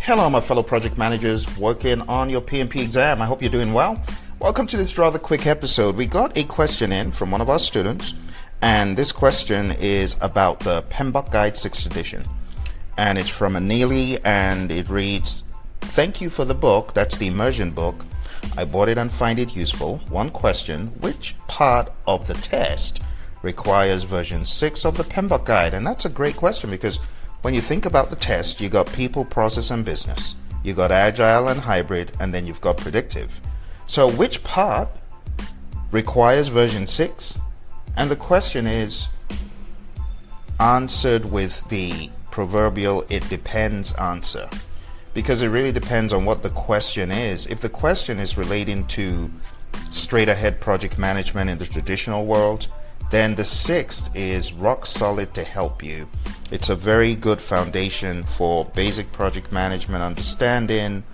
Hello, my fellow project managers working on your PMP exam. I hope you're doing well. Welcome to this rather quick episode. We got a question in from one of our students, and this question is about the PMBOK Guide 6th edition. And it's from Anili, and it reads, "Thank you for the book." That's the Immersion book. "I bought it and find it useful. One question, which part of the test requires version 6 of the PMBOK Guide?" And that's a great question, because when you think about the test, you got people, process, and business. You got agile and hybrid, and then you've got predictive. So which part requires version 6? And the question is answered with the proverbial "it depends" answer, because it really depends on what the question is. If the question is relating to straight ahead project management in the traditional world, then the 6th is rock solid to help you. It's a very good foundation for basic project management understanding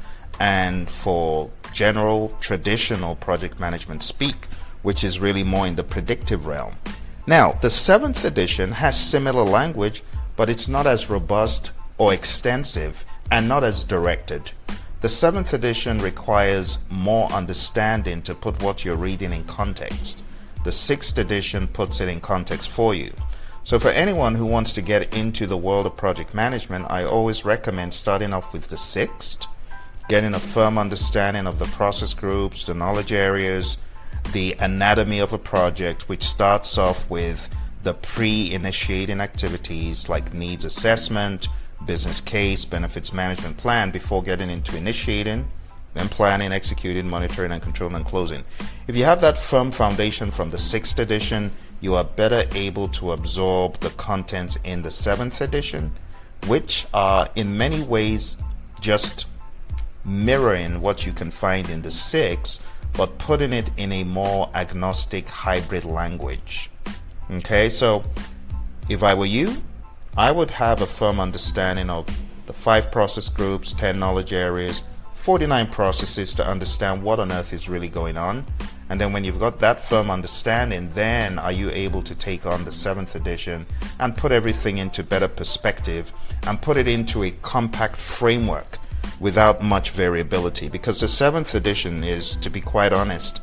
and for general traditional project management speak, which is really more in the predictive realm. Now, the 7th edition has similar language, but it's not as robust or extensive and not as directed. The 7th edition requires more understanding to put what you're reading in context. The 6th edition puts it in context for you. So for anyone who wants to get into the world of project management, I always recommend starting off with the 6th, getting a firm understanding of the process groups, the knowledge areas, the anatomy of a project, which starts off with the pre-initiating activities like needs assessment, business case, benefits management plan, before getting into initiating, then planning, executing, monitoring, and controlling, and closing. If you have that firm foundation from the 6th edition, you are better able to absorb the contents in the 7th edition, which are in many ways just mirroring what you can find in the 6th, but putting it in a more agnostic hybrid language. Okay, so if I were you, I would have a firm understanding of the 5 process groups, 10 knowledge areas, 49 processes to understand what on earth is really going on. And then when you've got that firm understanding, then are you able to take on the 7th edition and put everything into better perspective and put it into a compact framework without much variability, because the 7th edition is, to be quite honest,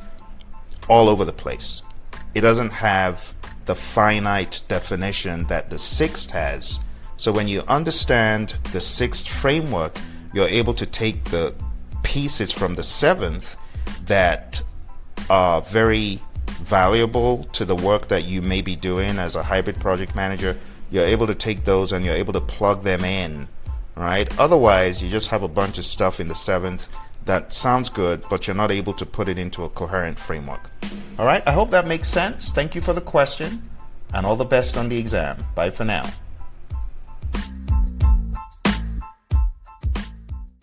all over the place. It doesn't have the finite definition that the 6th has. So when you understand the 6th framework, you're able to take the pieces from the 7th that are very valuable to the work that you may be doing as a hybrid project manager. You're able to take those and you're able to plug them in, right? Otherwise, you just have a bunch of stuff in the 7th that sounds good, but you're not able to put it into a coherent framework. All right, I hope that makes sense. Thank you for the question, and all the best on the exam. Bye for now.